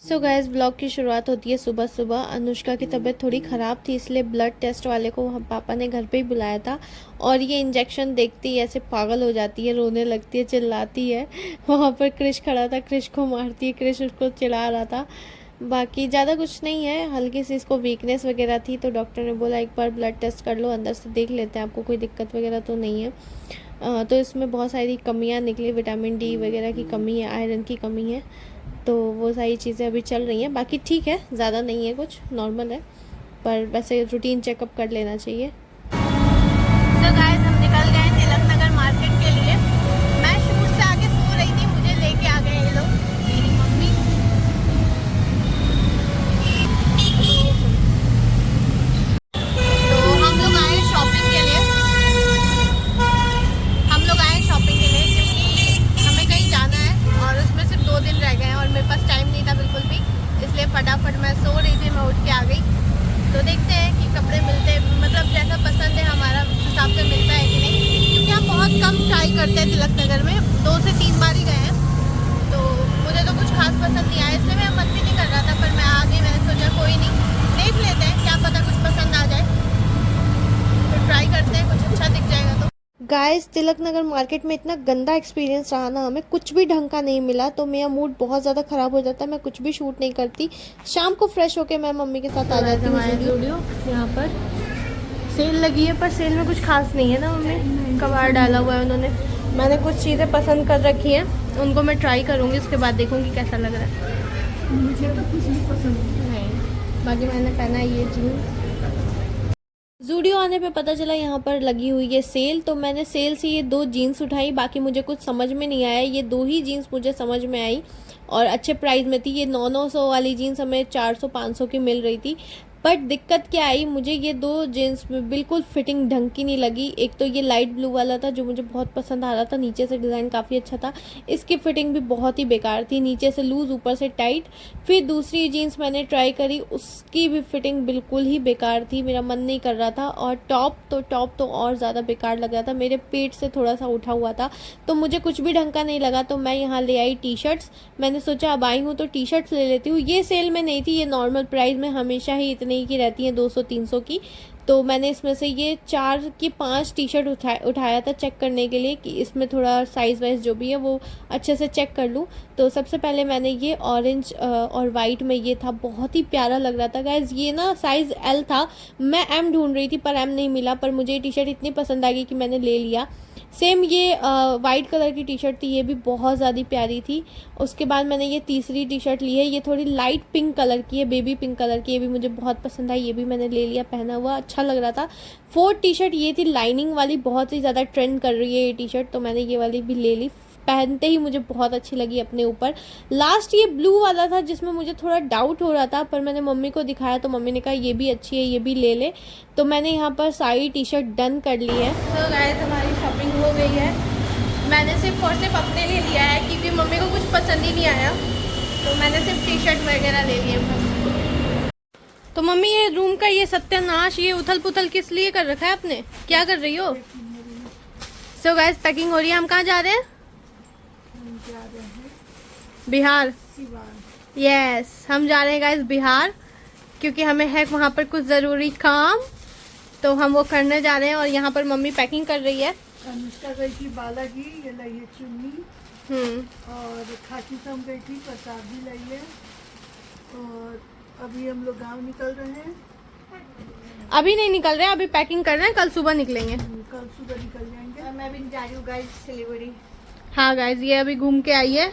So guys blog की शुरुआत होती है सुबह सुबह। अनुष्का की तबीयत थोड़ी ख़राब थी, इसलिए ब्लड टेस्ट वाले को हम पापा ने घर पे ही बुलाया था। और ये इंजेक्शन देखती ही ऐसे पागल हो जाती है, रोने लगती है, चिल्लाती है। वहाँ पर क्रिश खड़ा था, क्रिश को मारती है, क्रिश उसको चिढ़ा रहा था। बाकी ज़्यादा कुछ नहीं है, हल्की सी इसको वीकनेस वगैरह थी, तो डॉक्टर ने बोला एक बार ब्लड टेस्ट कर लो, अंदर से देख लेते हैं आपको कोई दिक्कत वगैरह तो नहीं है। तो इसमें बहुत सारी कमियाँ निकली, विटामिन डी वगैरह की कमी है, आयरन की कमी है, तो वो सारी चीज़ें अभी चल रही हैं। बाकी ठीक है, ज़्यादा नहीं है, कुछ नॉर्मल है, पर वैसे रूटीन चेकअप कर लेना चाहिए। तो गाइस हम निकल गए तिलक नगर मार्केट के लिए। मैं शूट से आके सो रही थी, मुझे लेके आ गए ये लोग, मेरी मम्मी। तो हम लोग आए शॉपिंग के लिए, क्योंकि हमें कहीं जाना है और उसमें सिर्फ 2 दिन रह गए हैं और मेरे पास टाइम नहीं था बिल्कुल भी, इसलिए फटाफट मैं सो रही थी, मैं उठ के आ गई। तो देखते हैं कि कपड़े मिलते, मतलब जैसा पसंद है हमारा उस हिसाब से मिलता है कि नहीं, क्योंकि हम बहुत कम ट्राई करते हैं तिलक नगर में, 2 से 3 बार ही गए हैं, तो मुझे तो कुछ खास पसंद नहीं आया, इसलिए मेरा मन भी नहीं कर रहा था, पर मैं आ गई। मैंने सोचा कोई नहीं, देख लेते हैं, क्या पता कुछ पसंद आ जाए, तो ट्राई करते हैं, कुछ अच्छा दिख जाएगा तो। गाइस तिलक नगर मार्केट में इतना गंदा एक्सपीरियंस रहा ना, हमें कुछ भी ढंग का नहीं मिला, तो मेरा मूड बहुत ज़्यादा ख़राब हो जाता है, मैं कुछ भी शूट नहीं करती। शाम को फ्रेश होके मैं मम्मी के साथ आ जाती हूँ। स्टूडियो यहाँ पर सेल लगी है, पर सेल में कुछ खास नहीं है ना मम्मी, कबाड़ डाला हुआ है उन्होंने। मैंने कुछ चीज़ें पसंद कर रखी हैं, उनको मैं ट्राई करूँगी, उसके बाद देखूँगी कैसा लग रहा है। मुझे तो कुछ नहीं पसंद नहीं, बाकी मैंने पहना है ये जीन्स। ज़ूडियो आने पे पता चला यहाँ पर लगी हुई है सेल, तो मैंने सेल से ये 2 जीन्स उठाई, बाकी मुझे कुछ समझ में नहीं आया, ये 2 ही जीन्स मुझे समझ में आई और अच्छे प्राइस में थी। ये 900 वाली जीन्स हमें 400-500 की मिल रही थी। बट दिक्कत क्या आई, मुझे ये 2 जीन्स में बिल्कुल फिटिंग ढंग की नहीं लगी। एक तो ये लाइट ब्लू वाला था जो मुझे बहुत पसंद आ रहा था, नीचे से डिज़ाइन काफ़ी अच्छा था, इसकी फिटिंग भी बहुत ही बेकार थी, नीचे से लूज़ ऊपर से टाइट। फिर दूसरी जीन्स मैंने ट्राई करी, उसकी भी फिटिंग बिल्कुल ही बेकार थी, मेरा मन नहीं कर रहा था। और टॉप तो और ज़्यादा बेकार लग रहा था, मेरे पेट से थोड़ा सा उठा हुआ था, तो मुझे कुछ भी ढंग का नहीं लगा। तो मैं यहाँ ले आई टी शर्ट्स, मैंने सोचा अब आई हूँ तो टी शर्ट्स ले लेती हूँ। ये सेल में नहीं थी, ये नॉर्मल प्राइस में हमेशा ही इतने की रहती हैं, 200-300 की। तो मैंने इसमें से ये 4 की 5 टी शर्ट उठाया था चेक करने के लिए कि इसमें थोड़ा साइज़ वाइज जो भी है वो अच्छे से चेक कर लूँ। तो सबसे पहले मैंने ये ऑरेंज और वाइट में ये था, बहुत ही प्यारा लग रहा था गाइज। ये ना साइज़ एल था, मैं एम ढूंढ रही थी पर एम नहीं मिला, पर मुझे ये टी शर्ट इतनी पसंद आ गई कि मैंने ले लिया। सेम ये वाइट कलर की टी शर्ट थी, ये भी बहुत ज़्यादा प्यारी थी। उसके बाद मैंने ये तीसरी टी शर्ट ली है, ये थोड़ी लाइट पिंक कलर की है, बेबी पिंक कलर की, ये भी मुझे बहुत पसंद आई, ये भी मैंने ले लिया, पहना हुआ अच्छा लग रहा था। 4th टी शर्ट ये थी लाइनिंग वाली, बहुत ही ज़्यादा ट्रेंड कर रही है ये टी शर्ट, तो मैंने ये वाली भी ले ली, पहनते ही मुझे बहुत अच्छी लगी अपने ऊपर। लास्ट ये ब्लू वाला था जिसमें मुझे थोड़ा डाउट हो रहा था, पर मैंने मम्मी को दिखाया तो मम्मी ने कहा ये भी अच्छी है, ये भी ले ले, तो मैंने यहाँ पर सारी टी शर्ट डन कर ली है। तो गाइस हमारी शॉपिंग हो गई है, मैंने सिर्फ और सिर्फ अपने लिए लिया है क्योंकि मम्मी को कुछ पसंद ही नहीं आया, तो मैंने सिर्फ टी शर्ट वगैरह ले लिए बस। तो मम्मी ये रूम का ये सत्यानाश, ये उथल पुथल किस लिए कर रखा है आपने, क्या कर रही हो? सो गाइस पैकिंग हो रही है, हम कहाँ जा रहे हैं? बिहार। यस हम जा रहे हैं गाइस बिहार, क्योंकि हमें है वहाँ पर कुछ ज़रूरी काम, तो हम वो करने जा रहे हैं। और यहाँ पर मम्मी पैकिंग कर रही है। अनुष्का गई थी बालाजी, ये लाई है चुन्नी, और खाकी सम गई थी, प्रसाद भी लाई है। और अभी हम लोग गांव निकल रहे हैं। अभी नहीं निकल रहे हैं, अभी पैकिंग कर रहे हैं, कल सुबह निकलेंगे। कल सुबह निकल जाएंगे। और मैं भी जा रही हूँ गाइस सिलीगुड़ी। हाँ गाइस ये अभी घूम के आई है,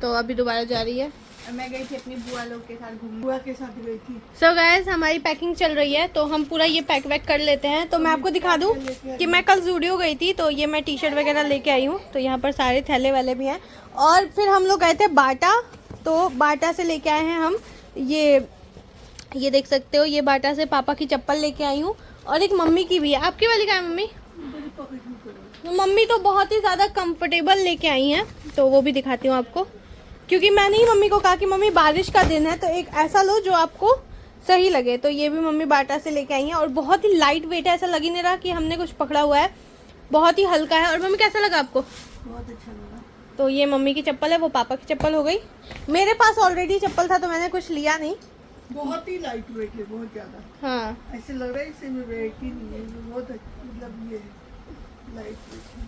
तो अभी दोबारा जा रही है। मैं गई थी अपनी बुआ लोग के साथ घूमने, बुआ के साथ गई थी। सो गाइस हमारी पैकिंग चल रही है, तो हम पूरा ये पैक वैक कर लेते हैं। तो मैं आपको दिखा दूं कि मैं कल ज़ूडियो गई थी, तो ये मैं टी शर्ट वगैरह लेके आई हूँ, तो यहाँ पर सारे थैले वाले भी हैं। और फिर हम लोग गए थे बाटा, तो बाटा से लेके आए हैं हम ये देख सकते हो, ये बाटा से पापा की चप्पल लेके आई हूँ, और एक मम्मी की भी है। आपकी वाली क्या है मम्मी? मम्मी तो बहुत ही ज़्यादा कंफर्टेबल लेके आई हैं, तो वो भी दिखाती हूँ आपको, क्योंकि मैंने ही मम्मी को कहा कि मम्मी बारिश का दिन है तो एक ऐसा लो जो आपको सही लगे, तो ये भी मम्मी बाटा से लेके आई हैं। और बहुत ही लाइट वेट है, ऐसा लग ही नहीं रहा कि हमने कुछ पकड़ा हुआ है, बहुत ही हल्का है। और मम्मी कैसा लगा आपको? बहुत अच्छा लगा। तो ये मम्मी की चप्पल है, वो पापा की चप्पल हो गई। मेरे पास ऑलरेडी चप्पल था तो मैंने कुछ लिया नहीं। बहुत ही लाइट वेट है, बहुत ज्यादा। हाँ, ऐसे लग रहा है इसे में वेट ही नहीं है, बहुत मतलब ये लाइट वेट है।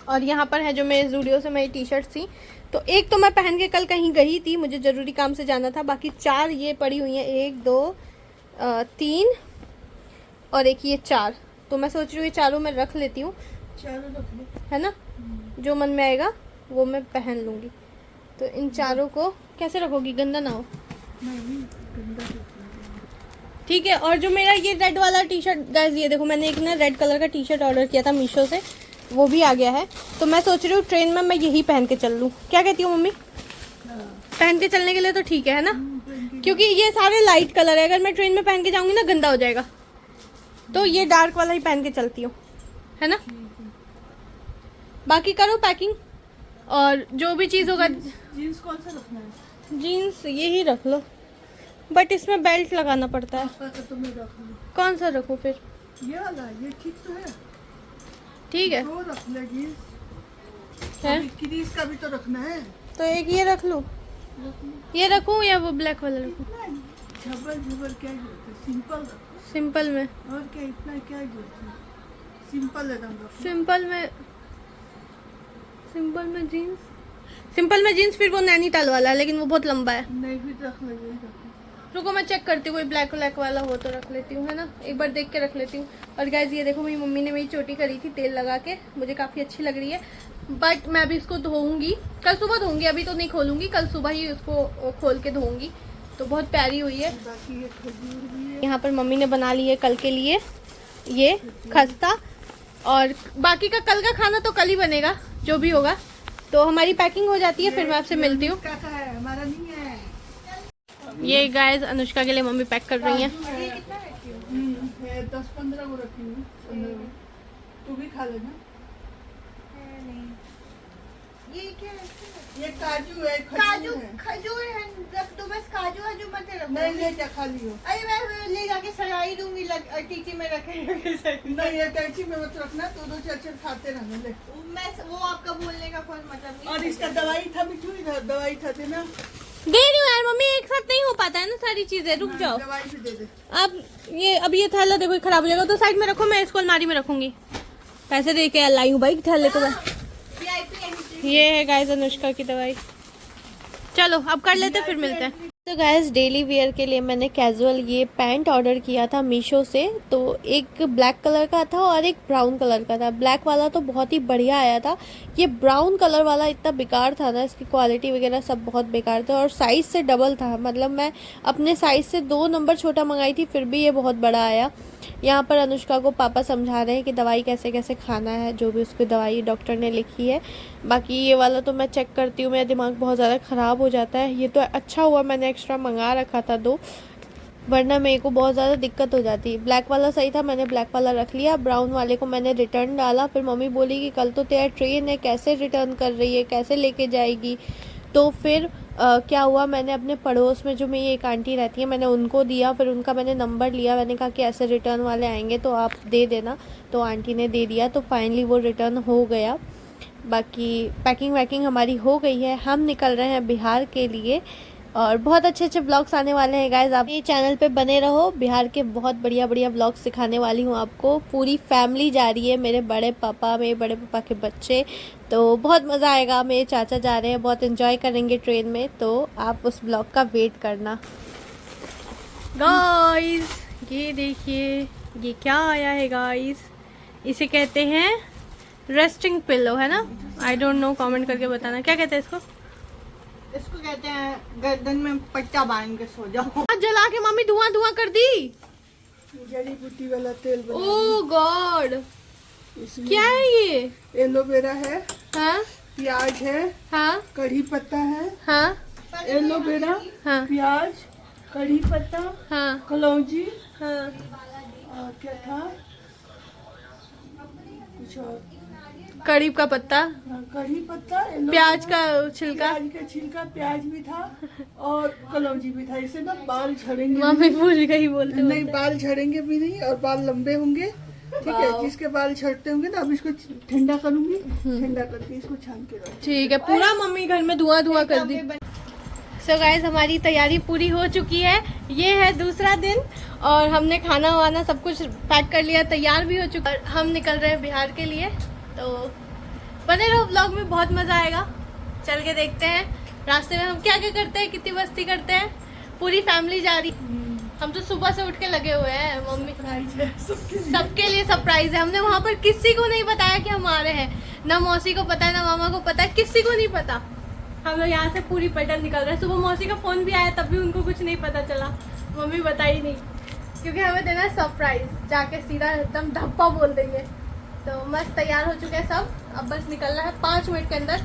और यहाँ पर है जो मेरे जूडियो से मेरी टी शर्ट थी, तो एक तो मैं पहन के कल कहीं गई थी, मुझे ज़रूरी काम से जाना था। बाकी 4 ये पड़ी हुई हैं, 1 2 3 और एक ये 4। तो मैं सोच रही हूँ ये चारों मैं रख लेती हूँ, चारों रख लो, है ना, जो मन में आएगा वो मैं पहन लूँगी। तो इन चारों को कैसे रखोगी, गंदा ना हो? नहीं गंदा रख। ठीक है। और जो मेरा ये रेड वाला टी शर्ट, गाइस ये देखो, मैंने एक ना रेड कलर का टी शर्ट ऑर्डर किया था मीशो से, वो भी आ गया है। तो मैं सोच रही हूँ ट्रेन में मैं यही पहन के चल लूँ। क्या कहती हूँ मम्मी? पहन के चलने के लिए तो ठीक है ना, क्योंकि ये सारे लाइट कलर है। अगर मैं ट्रेन में पहन के जाऊंगी ना गंदा हो जाएगा, तो ये डार्क वाला ही पहन के चलती हूँ, है ना। बाकी करो पैकिंग, और जो भी चीज़ होगा। जीन्स कौन सा रखना है? जीन्स यही रख लो, बट इसमें बेल्ट लगाना पड़ता है। पापा का तो मैं रख लूँ। कौन सा रखूँ फिर? ये वाला, ये ठीक तो है। ठीक है, दो रख ले जीन्स है क्रीज का भी तो रखना है। तो एक ये रख लूँ, ये रखूँ या वो ब्लैक वाला रखूँ? झबर झबर क्या जरूरत है, सिंपल रखो। सिंपल में? और क्या, इतना क्या जरूरत है, सिंपल एकदम रखो। सिंपल में जीन्स फिर वो नैनीताल वाला है, लेकिन वो बहुत लंबा है। नहीं भी रख लो, यही रखो। रुको मैं चेक करती हूँ, कोई ब्लैक ब्लैक वाला हो तो रख लेती हूँ, है ना। एक बार देख के रख लेती हूँ। और गाइस ये देखो, मेरी मम्मी ने मेरी चोटी करी थी तेल लगा के, मुझे काफ़ी अच्छी लग रही है। बट मैं अभी इसको धोऊंगी, कल सुबह धोऊंगी, अभी तो नहीं खोलूंगी, कल सुबह ही उसको खोल के धोऊंगी। तो बहुत प्यारी हुई है। बाकी ये खजूर भी है। यहाँ पर मम्मी ने बना ली है कल के लिए ये खस्ता, और बाकी का कल का खाना तो कल ही बनेगा, जो भी होगा। तो हमारी पैकिंग हो जाती है, फिर मैं आपसे मिलती हूँ। का है, हमारा नहीं है। ये गाइस अनुष्का के लिए मम्मी पैक कर रही हैं। है 10-15 को रखी हूँ, 15 को। तू भी खा लेना। ये क्या है? ये काजू है, काजू, खजूर है। खजूर है, रख दो बस। काजू वाजू मत रखो। नहीं ले जा, खा लियो। अरे मैं ले जाके सलाई दूंगी, टीची में रखे। नहीं ये कैंची में मत रखना, तो दो चार खाते रहना। ले मैं वो आपका बोलने का कोई मतलब नहीं। और इसका दवाई था बिट्टू, इधर दवाई था देना। दे रही हूँ यार मम्मी, एक साथ नहीं हो पाता है ना सारी चीजें, रुक जाओ। दवाई भी दे दे। अब ये थैला देखो खराब हो जाएगा, तो साइड में रखो, मैं इसको अलमारी में रखूंगी। पैसे दे के लाई हूँ भाई थैले को। ये है गाइस अनुष्का की दवाई। चलो अब कर लेते, फिर मिलते हैं। तो गाइस डेली वेयर के लिए मैंने कैजुअल ये पैंट ऑर्डर किया था मीशो से। तो एक ब्लैक कलर का था और एक ब्राउन कलर का था। ब्लैक वाला तो बहुत ही बढ़िया आया था, ये ब्राउन कलर वाला इतना बेकार था ना, इसकी क्वालिटी वगैरह सब बहुत बेकार था। और साइज़ से डबल था, मतलब मैं अपने साइज़ से 2 नंबर छोटा मंगाई थी, फिर भी ये बहुत बड़ा आया। यहाँ पर अनुष्का को पापा समझा रहे हैं कि दवाई कैसे कैसे खाना है, जो भी उसकी दवाई डॉक्टर ने लिखी है। बाकी ये वाला तो मैं चेक करती हूँ, मेरा दिमाग बहुत ज़्यादा ख़राब हो जाता है। ये तो अच्छा हुआ मैंने एक्स्ट्रा मंगा रखा था 2, वरना मेरे को बहुत ज़्यादा दिक्कत हो जाती। ब्लैक वाला सही था, मैंने ब्लैक वाला रख लिया। ब्राउन वाले को मैंने रिटर्न डाला, फिर मम्मी बोली कि कल तो तेरा ट्रेन है, कैसे रिटर्न कर रही है, कैसे लेके जाएगी। तो फिर क्या हुआ, मैंने अपने पड़ोस में जो मेरी एक आंटी रहती है, मैंने उनको दिया, फिर उनका मैंने नंबर लिया। मैंने कहा कि ऐसे रिटर्न वाले आएंगे तो आप दे देना, तो आंटी ने दे दिया। तो फाइनली वो रिटर्न हो गया। बाकी पैकिंग वैकिंग हमारी हो गई है, हम निकल रहे हैं बिहार के लिए। और बहुत अच्छे अच्छे ब्लॉग्स आने वाले हैं गाइज, आप ये चैनल पे बने रहो। बिहार के बहुत बढ़िया बढ़िया ब्लॉग्स सिखाने वाली हूँ आपको। पूरी फैमिली जा रही है, मेरे बड़े पापा, मेरे बड़े पापा के बच्चे, तो बहुत मज़ा आएगा। मेरे चाचा जा रहे हैं, बहुत एंजॉय करेंगे ट्रेन में, तो आप उस ब्लॉग का वेट करना। गाइज ये देखिए, ये क्या आया है गाइज, इसे कहते हैं रेस्टिंग पिलो, है ना। आई डोंट नो, कमेंट करके बताना क्या कहते हैं इसको। इसको कहते हैं गर्दन में पट्टा बांध के सो जाओ। जला के मम्मी धुआं धुआं कर दी। जड़ी बूटी वाला तेल बना। ओह गॉड, क्या है ये? एलोवेरा है, हाँ प्याज है, हाँ कढ़ी पत्ता है, हाँ एलोवेरा, हाँ प्याज, कढ़ी पत्ता, हाँ कलौंजी, हाँ। और क्या था, कुछ और, कड़ी का पत्ता, हाँ, कढ़ी पत्ता, एलोवेरा, प्याज का छिलका, प्याज का छिलका, प्याज भी था और कलौंजी भी था। इससे ना बाल झड़ेंगे मम्मी भूल गई बोलते नहीं, बाल झड़ेंगे भी नहीं और बाल लंबे होंगे ठीक है, जिसके बाल झड़ते होंगे ना, अब इसको ठंडा करूंगी, ठंडा करके इसको छान के रख। ठीक है, पूरा मम्मी घर में धुआं धुआं कर दी। सो गाइस, हमारी तैयारी पूरी हो चुकी है। ये है दूसरा दिन और हमने खाना वाना सब कुछ पैक कर लिया, तैयार भी हो चुका है। हम निकल रहे हैं बिहार के लिए, तो बने रहो व्लॉग में, बहुत मजा आएगा। चल के देखते हैं रास्ते में हम क्या क्या करते हैं, कितनी मस्ती करते हैं। पूरी फैमिली जा रही, हम तो सुबह से उठ के लगे हुए हैं। मम्मी सबके लिए सरप्राइज है। हमने वहाँ पर किसी को नहीं बताया कि हम आ रहे हैं, ना मौसी को पता है ना मामा को पता है, किसी को नहीं पता। हम लोग यहाँ से पूरी पैटर्न निकल रहे हैं। सुबह मौसी का फोन भी आया, तब भी उनको कुछ नहीं पता चला, मम्मी बताई नहीं, क्योंकि हमें देना है सरप्राइज। जाके सीधा एकदम धप्पा बोल देंगे। तो मस्त तैयार हो चुके हैं सब, अब बस निकलना है 5 मिनट के अंदर।